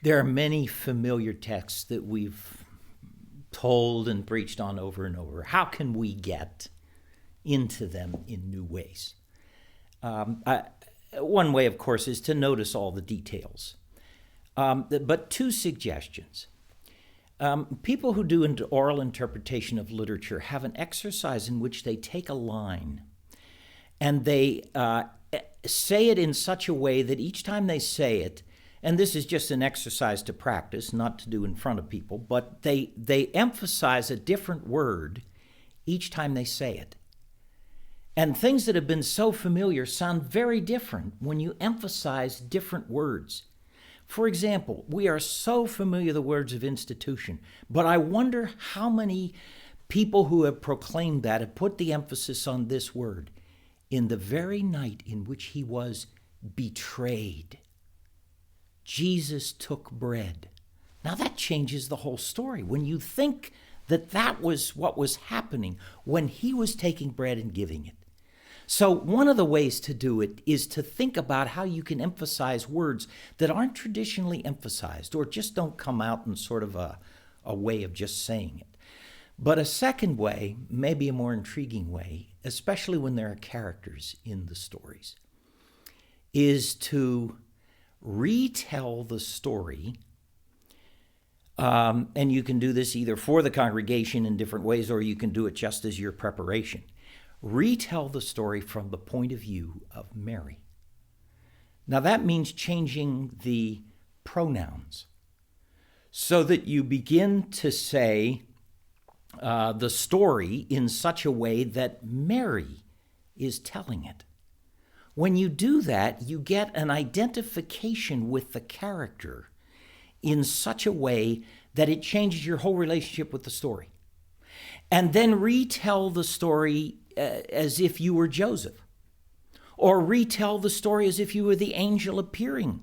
There are many familiar texts that we've told and preached on over and over. How can we get into them in new ways? One way, of course, is to notice all the details. But two suggestions. People who do an oral interpretation of literature have an exercise in which they take a line and they say it in such a way that each time they say it, and this is just an exercise to practice, not to do in front of people, but they emphasize a different word each time they say it. And things that have been so familiar sound very different when you emphasize different words. For example, we are so familiar with the words of institution, but I wonder how many people who have proclaimed that have put the emphasis on this word. In the very night in which he was betrayed, Jesus took bread. Now that changes the whole story. When you think that that was what was happening when he was taking bread and giving it. So one of the ways to do it is to think about how you can emphasize words that aren't traditionally emphasized or just don't come out in sort of a way of just saying it. But a second way, maybe a more intriguing way, especially when there are characters in the stories, is to retell the story. And you can do this either for the congregation in different ways, or you can do it just as your preparation. Retell the story from the point of view of Mary. Now that means changing the pronouns so that you begin to say the story in such a way that Mary is telling it. When you do that, you get an identification with the character in such a way that it changes your whole relationship with the story. And then retell the story as if you were Joseph, or retell the story as if you were the angel appearing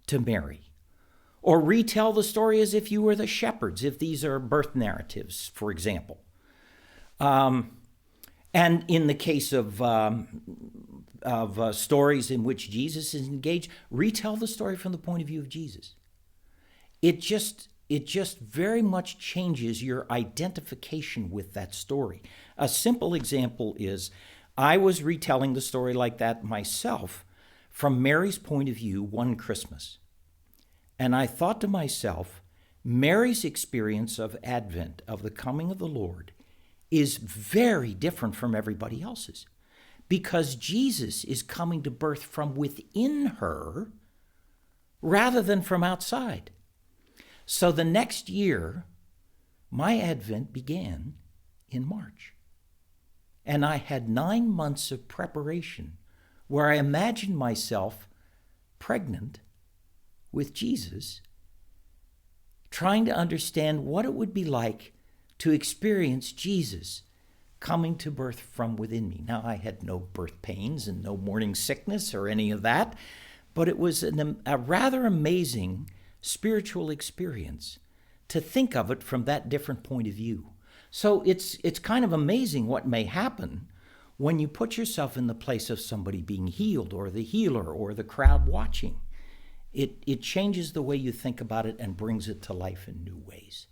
to Mary, or retell the story as if you were the shepherds, if these are birth narratives, for example. And in the case of stories in which Jesus is engaged, retell the story from the point of view of Jesus. It just very much changes your identification with that story. A simple example is, I was retelling the story like that myself from Mary's point of view one Christmas. And I thought to myself, Mary's experience of Advent, of the coming of the Lord, is very different from everybody else's, because Jesus is coming to birth from within her rather than from outside. So the next year, my Advent began in March. And I had 9 months of preparation where I imagined myself pregnant with Jesus, trying to understand what it would be like to experience Jesus coming to birth from within me. Now, I had no birth pains and no morning sickness or any of that, but it was a rather amazing spiritual experience to think of it from that different point of view. So it's kind of amazing what may happen when you put yourself in the place of somebody being healed, or the healer, or the crowd watching. It changes the way you think about it and brings it to life in new ways.